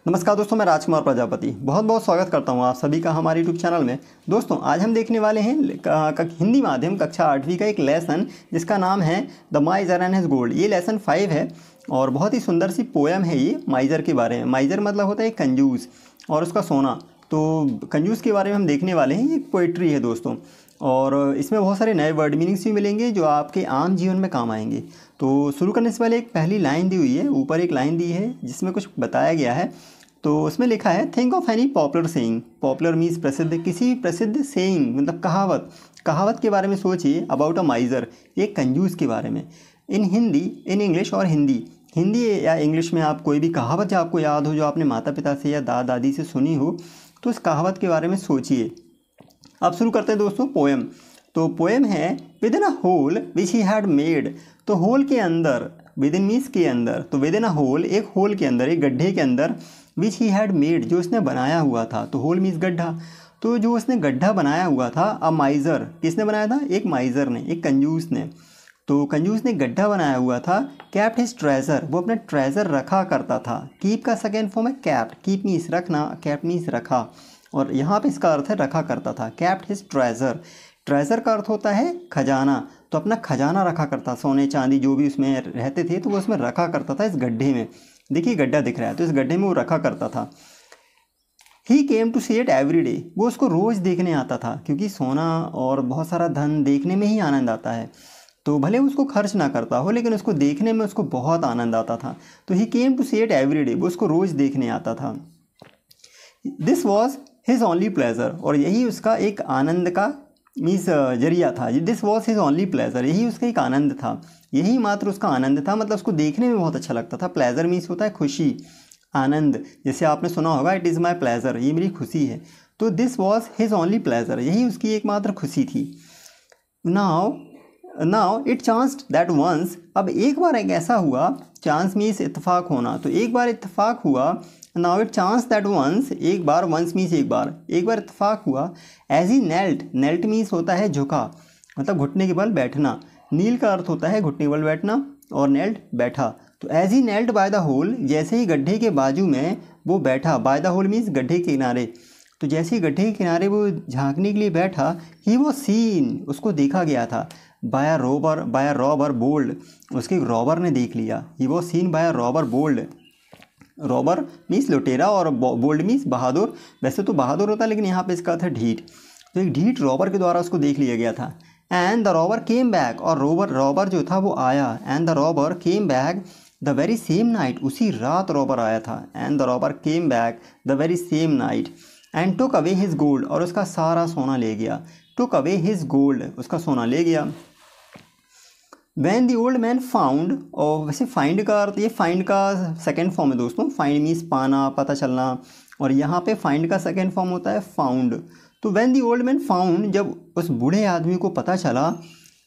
नमस्कार दोस्तों, मैं राजकुमार प्रजापति बहुत बहुत स्वागत करता हूं आप सभी का हमारे यूट्यूब चैनल में। दोस्तों आज हम देखने वाले हैं हिंदी माध्यम कक्षा 8वीं का एक लेसन जिसका नाम है द माइजर एंड हिज गोल्ड। ये लेसन 5 है और बहुत ही सुंदर सी पोएम है ये माइजर के बारे में। माइजर मतलब होता है कंजूस और उसका सोना। तो कंजूस के बारे में हम देखने वाले हैं। ये एक पोइट्री है दोस्तों और इसमें बहुत सारे नए वर्ड मीनिंग्स भी मिलेंगे जो आपके आम जीवन में काम आएंगे। तो शुरू करने से पहले एक पहली लाइन दी हुई है, ऊपर एक लाइन दी है जिसमें कुछ बताया गया है। तो उसमें लिखा है think of any popular saying. Popular means प्रसिद्ध, किसी भी प्रसिद्ध सेइंग मतलब कहावत के बारे में सोचिए। अबाउट अ माइजर, एक कंजूस के बारे में। इन हिंदी, इन इंग्लिश और हिंदी या इंग्लिश में आप कोई भी कहावत जो आपको याद हो, जो आपने माता पिता से या दादा दादी से सुनी हो, तो उस कहावत के बारे में सोचिए। अब शुरू करते हैं दोस्तों पोएम। तो पोएम है within a hole which he had made. तो होल के अंदर, विद इन मीन्स के अंदर, तो विद इन अ होल एक होल के अंदर, एक गड्ढे के अंदर, विच ही हैड मेड जो उसने बनाया हुआ था। तो होल मीन्स गड्ढा। तो जो उसने गड्ढा बनाया हुआ था, अ माइजर, किसने बनाया था? एक माइजर ने, एक कंजूस ने। तो कंजूस ने गड्ढा बनाया हुआ था। कैप्ट हिज ट्रेजर, वो अपना ट्रेजर रखा करता था। कीप का सेकेंड फॉर्म है कैप्ट। कीप मीन्स रखना, कैप्ट मीन्स रखा, और यहाँ पे इसका अर्थ है रखा करता था। कैप्ट हिज ट्रेजर, ट्रेजर का अर्थ होता है खजाना। तो अपना खजाना रखा करता, सोने चांदी जो भी उसमें रहते थे तो वो उसमें रखा करता था। इस गड्ढे में, देखिए गड्ढा दिख रहा है, तो इस गड्ढे में वो रखा करता था। He came to see it every day, वो उसको रोज़ देखने आता था, क्योंकि सोना और बहुत सारा धन देखने में ही आनंद आता है। तो भले उसको खर्च ना करता हो, लेकिन उसको देखने में उसको बहुत आनंद आता था। तो he came to see it every day, वो उसको रोज़ देखने आता था। This was his only pleasure, और यही उसका एक आनंद का मीन्स जरिया था। This was his only pleasure, यही उसका एक आनंद था, यही मात्र उसका आनंद था। मतलब उसको देखने में बहुत अच्छा लगता था। प्लेजर मीन्स होता है खुशी, आनंद। जैसे आपने सुना होगा इट इज़ माई प्लेजर, ये मेरी खुशी है। तो this was his only pleasure, यही उसकी एकमात्र खुशी थी। Now it chanced that once, अब एक बार एक ऐसा हुआ, चांस मीन्स इत्तेफाक होना, तो एक बार इत्तेफाक हुआ। Now it chance that once, एक बार, वंस मीन्स एक बार इत्तेफाक हुआ। एज ही नेल्ट मीन्स होता है झुका, मतलब घुटने के बल बैठना। नील का अर्थ होता है घुटने के बल बैठना, और नेल्ट बैठा। तो as he knelt by the hole, जैसे ही गड्ढे के बाजू में वो बैठा, बाय द होल मीन्स गड्ढे के किनारे। तो जैसे ही गड्ढे के किनारे वो झांकने के लिए बैठा, ही वो सीन, उसको देखा गया था। बाय अ रॉबर बोल्ड, उसके रॉबर ने देख लिया। ही वो सीन बाय अ रॉबर बोल्ड। रॉबर मीन्स लुटेरा और बोल्ड मीन्स बहादुर। वैसे तो बहादुर होता है, लेकिन यहाँ पे इसका अर्थ है ढीठ। तो एक ढीठ रॉबर के द्वारा उसको देख लिया गया था। And the robber came back, और रॉबर जो था वो आया। And the robber came back the very same night, उसी रात रॉबर आया था। And the robber came back the very same night and took away his gold, और उसका सारा सोना ले गया। टुक अवे हिज गोल्ड, उसका सोना ले गया। Van the old man found, और वैसे फाइंड का अर्थ, ये फाइंड का सेकेंड फॉर्म है दोस्तों। फाइंड मीन्स पाना, पता चलना, और यहाँ पे फाइंड का सेकेंड फॉर्म होता है फाउंड। तो van the old man found, जब उस बूढ़े आदमी को पता चला,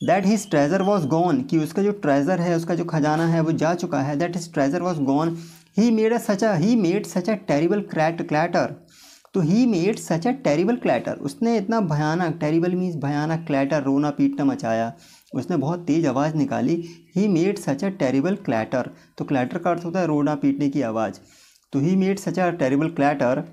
that his treasure was gone, कि उसका जो ट्रेजर है, उसका जो खजाना है वो जा चुका है। That his treasure was gone, he made such a terrible clatter. तो he made such a terrible clatter, उसने इतना भयानक, टेरिबल मीन्स भयानक, क्लैटर रोना पीटना मचाया, उसने बहुत तेज़ आवाज़ निकाली। ही made such a terrible clatter, तो क्लैटर का अर्थ होता है रोना पीटने की आवाज़। तो he made such a terrible clatter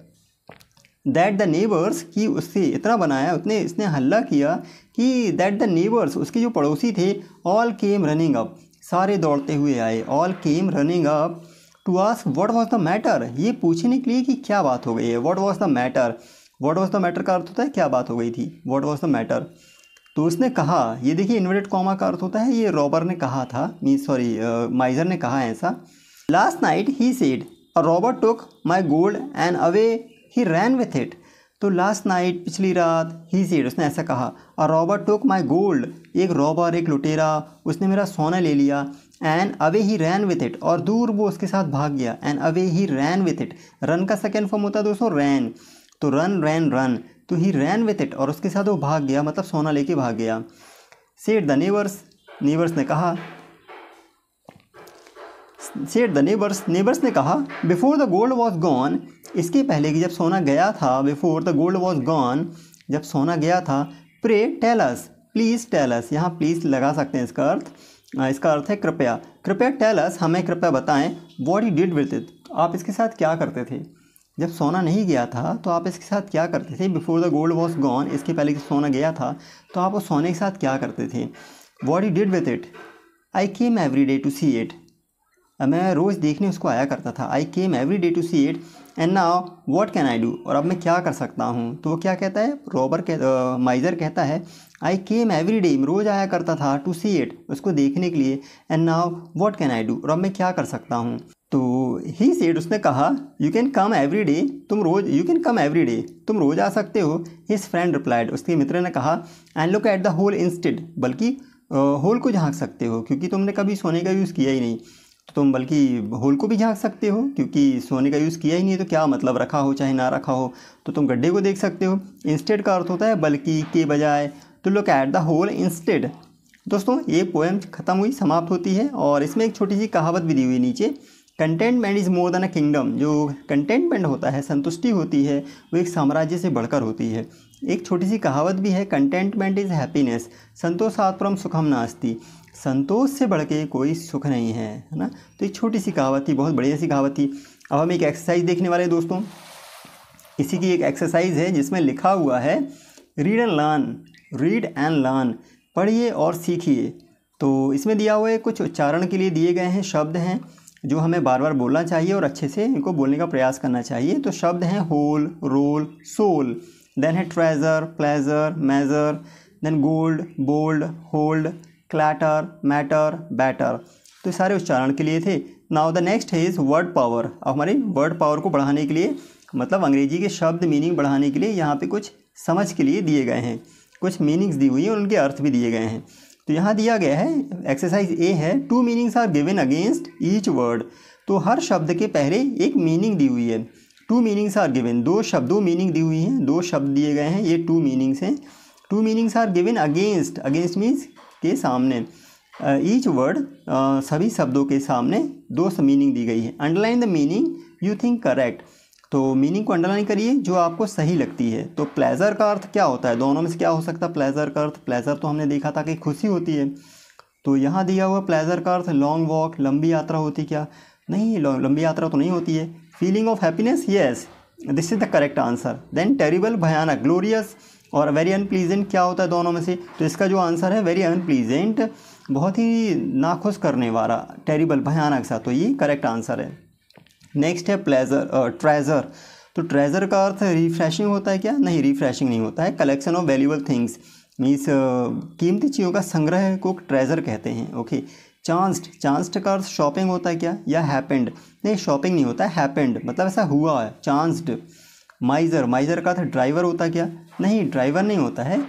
that the neighbours, कि उससे इतना बनाया, इसने हल्ला किया कि दैट द नेबर्स, उसके जो पड़ोसी थे, ऑल केम रनिंग अप, सारे दौड़ते हुए आए। All came running up to ask what was the matter, ये पूछने के लिए कि क्या बात हो गई है। What was the matter, what was the matter का अर्थ होता है क्या बात हो गई थी, व्हाट वाज द मैटर। तो उसने कहा, ये देखिए इन्वर्टेड कॉमा का अर्थ होता है, ये रॉबर ने कहा था, माइजर ने कहा है ऐसा। Last night he said a robber took my gold and away he ran with it. तो लास्ट नाइट, पिछली रात, ही सेड, उसने ऐसा कहा, a robber took my gold, एक रॉबर, एक लुटेरा, उसने मेरा सोना ले लिया। And away he ran with it, और दूर वो उसके साथ भाग गया। And away he ran with it, run का सेकेंड फॉर्म होता है दोस्तों रैन। तो रन, तो ही रैन विथ इट, और उसके साथ वो भाग गया, मतलब सोना लेके भाग गया। सेड द नेबर्स ने कहा, नेबर्स ने कहा, before the gold was gone, इसके पहले कि जब सोना गया था, before the gold was gone, जब सोना गया था, pray tell us, please tell us, यहाँ प्लीज़ लगा सकते हैं इसका अर्थ है कृपया टेल अस, हमें कृपया बताएं, what he did with it, आप इसके साथ क्या करते थे? जब सोना नहीं गया था तो आप इसके साथ क्या करते थे? Before the gold was gone, इसके पहले कि सोना गया था तो आप उस सोने के साथ क्या करते थे? What you did with it? I came every day to see it, मैं रोज़ देखने उसको आया करता था। I came every day to see it and now what can I do, और अब मैं क्या कर सकता हूँ? तो वो क्या कहता है, माइजर कहता है आई केम एवरी डे, रोज़ आया करता था, टू सी इट, उसको देखने के लिए, and now what can I do, और अब मैं क्या कर सकता हूँ? तो ही सेड, उसने कहा you can come every day, you can come every day, तुम रोज़ आ सकते हो। हिज फ्रेंड रिप्लाइड, उसके मित्र ने कहा and look at the hole instead, बल्कि होल को झांक सकते हो, क्योंकि तुमने कभी सोने का यूज़ किया ही नहीं, तो तुम बल्कि होल को भी झांक सकते हो, क्योंकि सोने का यूज़ किया ही नहीं तो क्या मतलब, रखा हो चाहे ना रखा हो, तो तुम गड्ढे को देख सकते हो। इंस्टेड का अर्थ होता है बल्कि, के बजाय, तो look at the hole instead. दोस्तों ये पोएम ख़त्म हुई, समाप्त होती है, और इसमें एक छोटी सी कहावत भी दी हुई नीचे, contentment is more than a kingdom. जो कंटेंटमेंट होता है, संतुष्टि होती है, वो एक साम्राज्य से बढ़कर होती है। एक छोटी सी कहावत भी है, कंटेंटमेंट इज़ हैप्पीनेस, संतोषात् परम सुखम नास्ति, संतोष से बढ़ के कोई सुख नहीं है ना। तो एक छोटी सी कहावत थी, बहुत बढ़िया सी कहावत थी। अब हम एक एक्सरसाइज देखने वाले हैं दोस्तों। इसी की एक एक्सरसाइज है जिसमें लिखा हुआ है रीड एंड लर्न, पढ़िए और सीखिए। तो इसमें दिया हुआ है कुछ उच्चारण के लिए दिए गए हैं शब्द हैं जो हमें बार बार बोलना चाहिए और अच्छे से इनको बोलने का प्रयास करना चाहिए। तो शब्द हैं होल, रोल, सोल, देन है treasure, pleasure, measure, then gold, bold, hold, clatter, matter, batter. तो सारे उच्चारण के लिए थे। Now the next is word power. अब हमारी वर्ड पावर को बढ़ाने के लिए, मतलब अंग्रेजी के शब्द मीनिंग बढ़ाने के लिए यहाँ पे कुछ समझ के लिए दिए गए हैं, कुछ मीनिंग्स दी हुई हैं और उनके अर्थ भी दिए गए हैं। तो यहाँ दिया गया है, एक्सरसाइज ए है, 2 meanings are given against each word. तो हर शब्द के पहले एक मीनिंग दी हुई है। 2 मीनिंग्स आर गिवन, 2 मीनिंग दी हुई हैं, 2 शब्द दिए गए हैं, ये 2 मीनिंग्स हैं। 2 meanings are given against means के सामने, ईच वर्ड सभी शब्दों के सामने 2 मीनिंग दी गई है। Underline the meaning you think correct, तो मीनिंग को अंडरलाइन करिए जो आपको सही लगती है। तो प्लेजर का अर्थ क्या होता है, दोनों में से क्या हो सकता है प्लेजर का अर्थ? प्लेजर तो हमने देखा था कि खुशी होती है, तो यहाँ दिया हुआ प्लेजर का अर्थ लॉन्ग वॉक, लंबी यात्रा होती क्या? नहीं, लंबी यात्रा तो नहीं होती है। Feeling of happiness, yes, this is the correct answer. Then terrible, भयानक, ग्लोरियस और वेरी अनप्लीजेंट क्या होता है दोनों में से? तो इसका जो आंसर है वेरी अनप्लीजेंट, बहुत ही नाखुश करने वाला, टेरिबल, भयानक सा, तो ये करेक्ट आंसर है। नेक्स्ट है ट्रेजर। तो ट्रेजर का अर्थ रिफ्रेशिंग होता है क्या? नहीं, रिफ्रेशिंग नहीं होता है। Collection of valuable things means कीमती चीज़ों का संग्रह को ट्रेजर कहते हैं। ओके। चांस्ड का अर्थ शॉपिंग होता है क्या, या हैपेंड? नहीं, शॉपिंग नहीं होता है, हैपेंड मतलब ऐसा हुआ है, चांस्ड। माइजर का अर्थ ड्राइवर होता है क्या? नहीं, ड्राइवर नहीं होता है।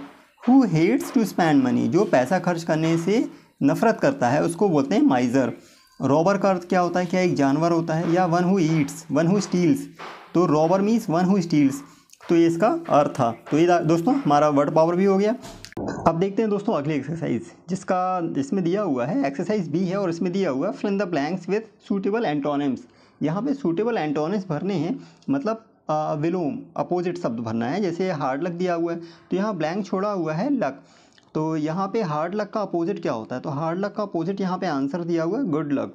Who hates to spend money, जो पैसा खर्च करने से नफरत करता है उसको बोलते हैं माइजर। रॉबर का अर्थ क्या होता है, क्या एक जानवर होता है? या one who eats, one who steals, तो robber means one who steals, तो ये इसका अर्थ था। तो ये दोस्तों हमारा वर्ड पावर भी हो गया। अब देखते हैं दोस्तों अगली एक्सरसाइज, जिसमें दिया हुआ है एक्सरसाइज बी है और इसमें दिया हुआ है fill in the blanks with suitable antonyms. यहाँ पे सूटेबल एंटोनिम्स भरने हैं, मतलब विलोम, अपोजिट शब्द भरना है। जैसे हार्ड लक दिया हुआ है तो यहाँ ब्लैंक छोड़ा हुआ है लक, तो यहाँ पे हार्ड लक का अपोजिट क्या होता है? तो हार्ड लक का अपोजिट यहाँ पे आंसर दिया हुआ है गुड लक,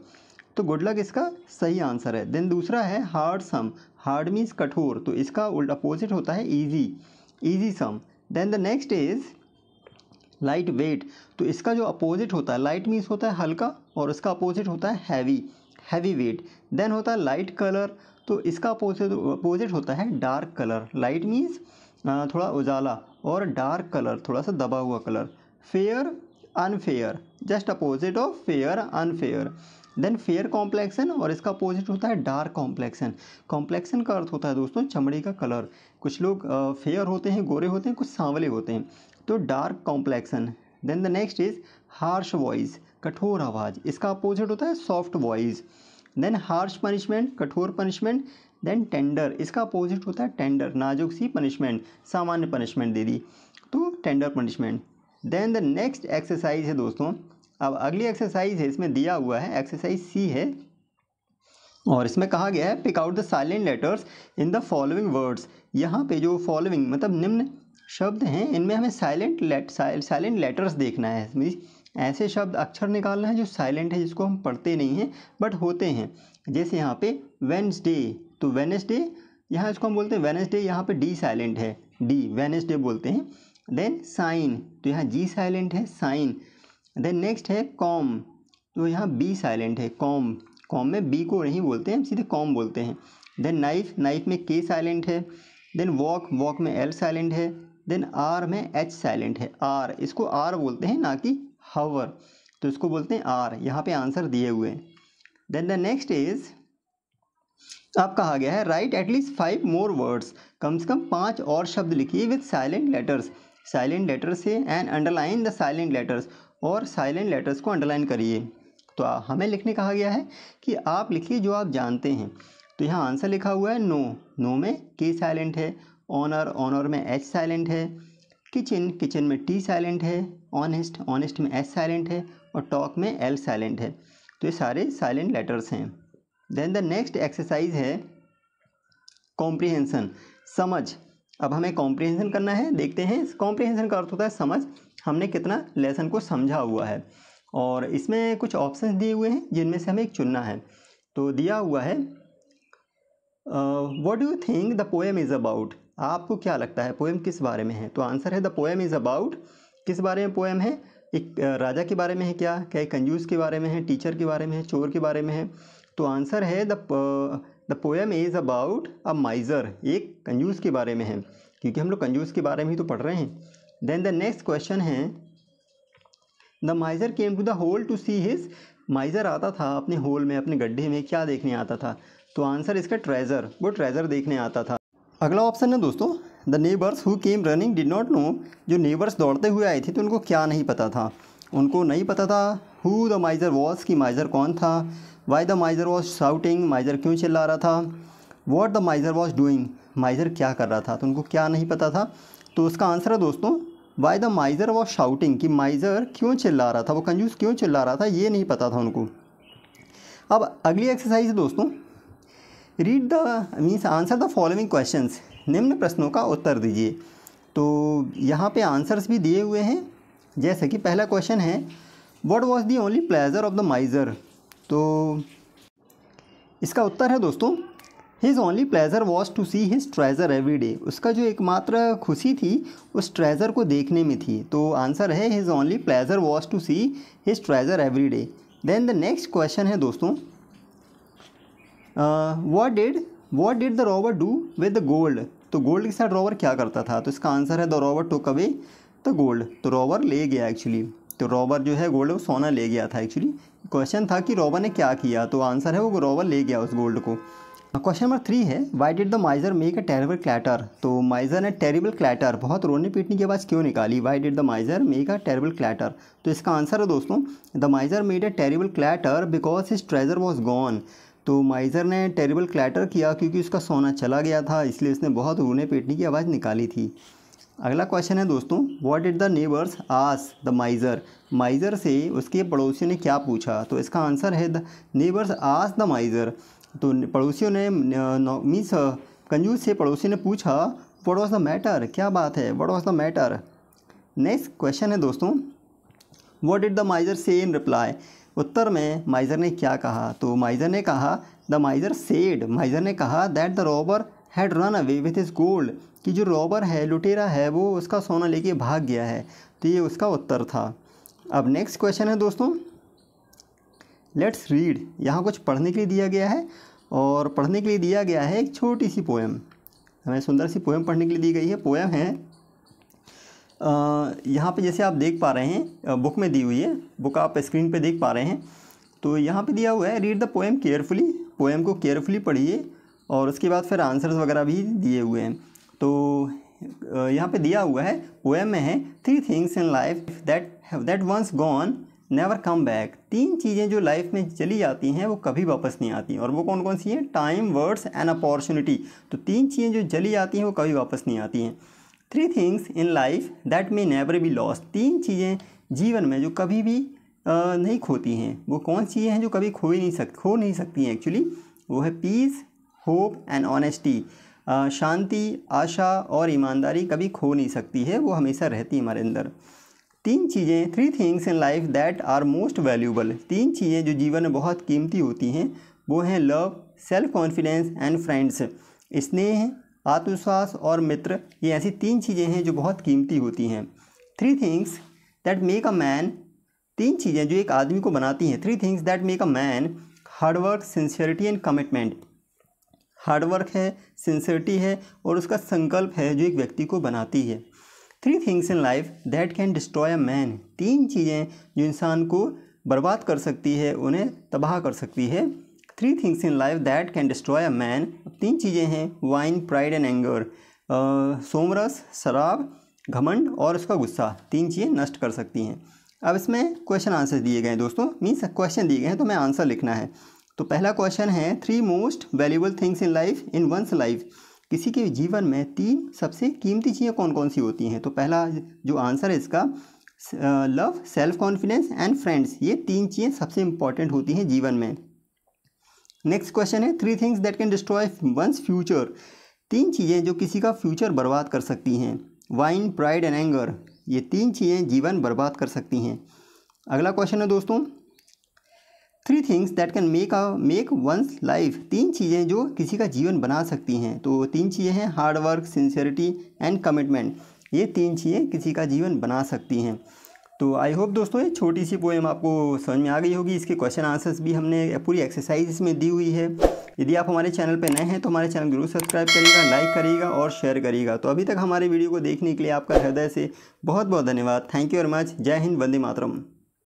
तो गुड लक इसका सही आंसर है। देन दूसरा है हार्ड सम, हार्ड मीन्स कठोर, तो इसका उल्टा अपोजिट होता है easy sum. Then the next is light weight, तो इसका जो अपोजिट होता है, लाइट मीन्स होता है हल्का और इसका अपोजिट होता है हैवी वेट। देन होता है लाइट कलर, तो इसका अपोजिट होता है डार्क कलर। लाइट मीन्स थोड़ा उजाला और डार्क कलर थोड़ा सा दबा हुआ colour. Fair unfair, just opposite of fair unfair. Then fair complexion और इसका अपोजिट होता है डार्क कॉम्प्लेक्सन। कॉम्प्लेक्सन का अर्थ होता है दोस्तों चमड़ी का कलर, कुछ लोग फेयर होते हैं, गोरे होते हैं, कुछ सांवले होते हैं, तो dark complexion. Then the next is harsh voice, कठोर आवाज़, इसका अपोजिट होता है soft voice. Then harsh punishment, कठोर पनिशमेंट। देन टेंडर, इसका अपोजिट होता है टेंडर, नाजुक सी पनिशमेंट, सामान्य पनिशमेंट दे दी, तो tender punishment. Then the next exercise है दोस्तों, अब अगली एक्सरसाइज है, इसमें दिया हुआ है एक्सरसाइज सी है और इसमें कहा गया है pick out the silent letters in the following words. यहाँ पे जो फॉलोइंग मतलब निम्न शब्द हैं इनमें हमें साइलेंट लेटर्स देखना है। मीन्स ऐसे शब्द अक्षर निकालना है जो साइलेंट है, जिसको हम पढ़ते नहीं हैं बट होते हैं। जैसे यहाँ पे वेडनेसडे, तो वेडनेसडे यहाँ इसको हम बोलते हैं वेडनेसडे, यहाँ पे डी साइलेंट है, डी वेडनेसडे बोलते हैं। देन साइन, तो यहाँ जी साइलेंट है, साइन। देन नेक्स्ट है कॉम, तो यहाँ बी साइलेंट है, कॉम। कॉम में बी को नहीं बोलते हैं, हम सीधे कॉम बोलते हैं। देन नाइफ, नाइफ में के साइलेंट है। देन वॉक, वॉक में एल साइलेंट है। देन आर में एच साइलेंट है, आर, इसको आर बोलते हैं ना कि हावर, तो इसको बोलते हैं आर। यहाँ पे आंसर दिए हुए हैं। देन द नेक्स्ट इज, अब कहा गया है राइट एटलीस्ट 5 मोर वर्ड्स, कम से कम 5 और शब्द लिखिए with silent letters, silent letter से, and underline the silent letters, और साइलेंट लेटर्स को अंडरलाइन करिए। तो हमें लिखने कहा गया है कि आप लिखिए जो आप जानते हैं। तो यहाँ आंसर लिखा हुआ है नो, नो में के साइलेंट है। ऑनर, ऑनर में एच साइलेंट है। किचन, किचन में टी साइलेंट है। ऑनेस्ट, ऑनेस्ट में एच साइलेंट है। और टॉक में एल साइलेंट है। तो ये सारे साइलेंट लेटर्स हैं। देन द नेक्स्ट एक्सरसाइज है कॉम्प्रिहेंसन, समझ। अब हमें कॉम्प्रिहेंसन करना है, देखते हैं। कॉम्प्रिहेंसन का अर्थ होता है समझ, हमने कितना लेसन को समझा हुआ है। और इसमें कुछ ऑप्शंस दिए हुए हैं जिनमें से हमें एक चुनना है। तो दिया हुआ है what do you think the poem is about, आपको क्या लगता है पोएम किस बारे में है। तो आंसर है द पोएम इज़ अबाउट, किस बारे में पोएम है, एक राजा के बारे में है, क्या क्या कंजूस के बारे में है, टीचर के बारे में है, चोर के बारे में है। तो आंसर है the poem is about a miser, एक कंजूस के बारे में है, क्योंकि हम लोग कंजूस के बारे में ही तो पढ़ रहे हैं। देन द नेक्स्ट क्वेश्चन है the miser came to the hole to see his, miser आता था अपने होल में, अपने गड्ढे में, क्या देखने आता था। तो आंसर इसका ट्रेजर, वो ट्रेजर देखने आता था। अगला ऑप्शन है दोस्तों the neighbours who came running did not know, जो नेबर्स दौड़ते हुए आए थे तो उनको क्या नहीं पता था, उनको नहीं पता था हु द माइज़र वॉज, कि माइज़र कौन था। वाई द माइज़र वॉज शाउटिंग, माइज़र क्यों चिल्ला रहा था। व्हाट द माइज़र वॉज डूइंग, माइज़र क्या कर रहा था, तो उनको क्या नहीं पता था। तो उसका आंसर है दोस्तों वाई द माइज़र वॉज शाउटिंग, कि माइज़र क्यों चिल्ला रहा था, वो कंजूस क्यों चिल्ला रहा था, ये नहीं पता था उनको। अब अगली एक्सरसाइज है दोस्तों read the means answer the following questions, निम्न प्रश्नों का उत्तर दीजिए। तो यहाँ पे आंसर्स भी दिए हुए हैं। जैसे कि पहला क्वेश्चन है what was the only pleasure of the miser, तो इसका उत्तर है दोस्तों his only pleasure was to see his treasure every day, उसका जो एकमात्र खुशी थी उस ट्रेजर को देखने में थी। तो आंसर है his only pleasure was to see his treasure every day. Then the next question है दोस्तों what did the robber do with the gold, तो गोल्ड के साथ रॉबर क्या करता था। तो इसका आंसर है the robber took away the gold, तो रॉबर ले गया एक्चुअली, तो रॉबर जो है गोल्ड, वो सोना ले गया था एक्चुअली। क्वेश्चन था कि रॉबर ने क्या किया, तो आंसर है वो रॉबर ले गया उस गोल्ड को। क्वेश्चन नंबर 3 है why did the miser make a terrible clatter, तो माइज़र ने टेरिबल क्लैटर, बहुत रोने पीटने की आवाज़ क्यों निकाली। Why did the miser make a terrible clatter, तो इसका आंसर है दोस्तों the miser made a terrible clatter because his treasure was gone, तो माइज़र ने टेरिबल क्लैटर किया क्योंकि उसका सोना चला गया था, इसलिए उसने बहुत रोने पीटने की आवाज़ निकाली थी। अगला क्वेश्चन है दोस्तों what did the neighbours ask the miser, miser से उसके पड़ोसियों ने क्या पूछा। तो इसका आंसर है the neighbours ask the miser, तो पड़ोसियों ने मीन्स कंजूस से पड़ोसी ने पूछा व्हाट वाज द मैटर, क्या बात है, what was the matter. Next question है दोस्तों व्हाट डिड द माइज़र से इन रिप्लाई, उत्तर में माइज़र ने क्या कहा। तो माइज़र ने कहा द माइज़र सेड, माइज़र ने कहा that the robber had run away with his gold, कि जो रॉबर है, लुटेरा है, वो उसका सोना लेके भाग गया है। तो ये उसका उत्तर था। अब नेक्स्ट क्वेश्चन है दोस्तों लेट्स रीड, यहाँ कुछ पढ़ने के लिए दिया गया है, और पढ़ने के लिए दिया गया है एक छोटी सी पोएम, हमें सुंदर सी पोएम पढ़ने के लिए दी गई है। पोएम है यहाँ पे जैसे आप देख पा रहे हैं, बुक में दी हुई है, बुक आप स्क्रीन पे देख पा रहे हैं। तो यहाँ पे दिया हुआ है read the poem carefully, poem को केयरफुली पढ़िए, और उसके बाद फिर आंसर्स वगैरह भी दिए हुए हैं। तो यहाँ पे दिया हुआ है पोएम में है 3 things in life that once gone never come back, 3 चीज़ें जो लाइफ में चली जाती हैं वो कभी वापस नहीं आती, और वो कौन कौन सी हैं, टाइम, वर्ड्स एंड अपॉर्चुनिटी। तो 3 चीज़ें जो चली जाती हैं वो कभी वापस नहीं आती हैं। 3 things in life that may never be lost, 3 चीज़ें जीवन में जो कभी भी नहीं खोती हैं, वो कौन सी हैं जो कभी खो नहीं सकती हैं एक्चुअली, वो है पीस, होप एंड ऑनेस्टी, शांति, आशा और ईमानदारी कभी खो नहीं सकती है, वो हमेशा रहती है हमारे अंदर। 3 things in life that are most valuable, 3 चीज़ें जो जीवन में बहुत कीमती होती हैं वो हैं love, self confidence and friends. स्नेह, आत्मविश्वास और मित्र, ये ऐसी 3 चीज़ें हैं जो बहुत कीमती होती हैं। 3 things that make a man, 3 चीज़ें जो एक आदमी को बनाती हैं। 3 things that make a man, hard work, sincerity and commitment. Hard work है, सिंसियरिटी है और उसका संकल्प है जो एक व्यक्ति को बनाती है। 3 things in life that can destroy a man, 3 चीज़ें जो इंसान को बर्बाद कर सकती है, उन्हें तबाह कर सकती है। 3 things in life that can destroy a man, 3 चीज़ें हैं, वाइन, प्राइड एंड एंगर, सोमरस, शराब, घमंड और उसका गुस्सा, 3 चीज़ें नष्ट कर सकती हैं। अब इसमें क्वेश्चन आंसर दिए गए हैं दोस्तों, मीन्स क्वेश्चन दिए गए हैं तो मैं आंसर लिखना है। तो पहला क्वेश्चन है 3 most valuable things in life in one's life, किसी के जीवन में 3 सबसे कीमती चीज़ें कौन कौन सी होती हैं। तो पहला जो आंसर है इसका, love, self confidence and friends, ये 3 चीज़ें सबसे इंपॉर्टेंट होती हैं जीवन में। नेक्स्ट क्वेश्चन है 3 things that can destroy one's future, 3 चीज़ें जो किसी का फ्यूचर बर्बाद कर सकती हैं। वाइन, प्राइड एंड एंगर, ये 3 चीज़ें जीवन बर्बाद कर सकती हैं। अगला क्वेश्चन है दोस्तों 3 things that can make one's life, 3 चीज़ें जो किसी का जीवन बना सकती हैं। तो 3 चीज़ें हैं, हार्डवर्क, सिंसियरिटी एंड कमिटमेंट, ये 3 चीज़ें किसी का जीवन बना सकती हैं। तो आई होप दोस्तों ये छोटी सी पोएम आपको समझ में आ गई होगी। इसके क्वेश्चन आंसर्स भी हमने पूरी एक्सरसाइज इसमें दी हुई है। यदि आप हमारे चैनल पर नए हैं तो हमारे चैनल जरूर सब्सक्राइब करिएगा, लाइक करिएगा और शेयर करिएगा। तो अभी तक हमारे वीडियो को देखने के लिए आपका हृदय से बहुत बहुत धन्यवाद। Thank you very much. जय हिंद, वंदे मातरम।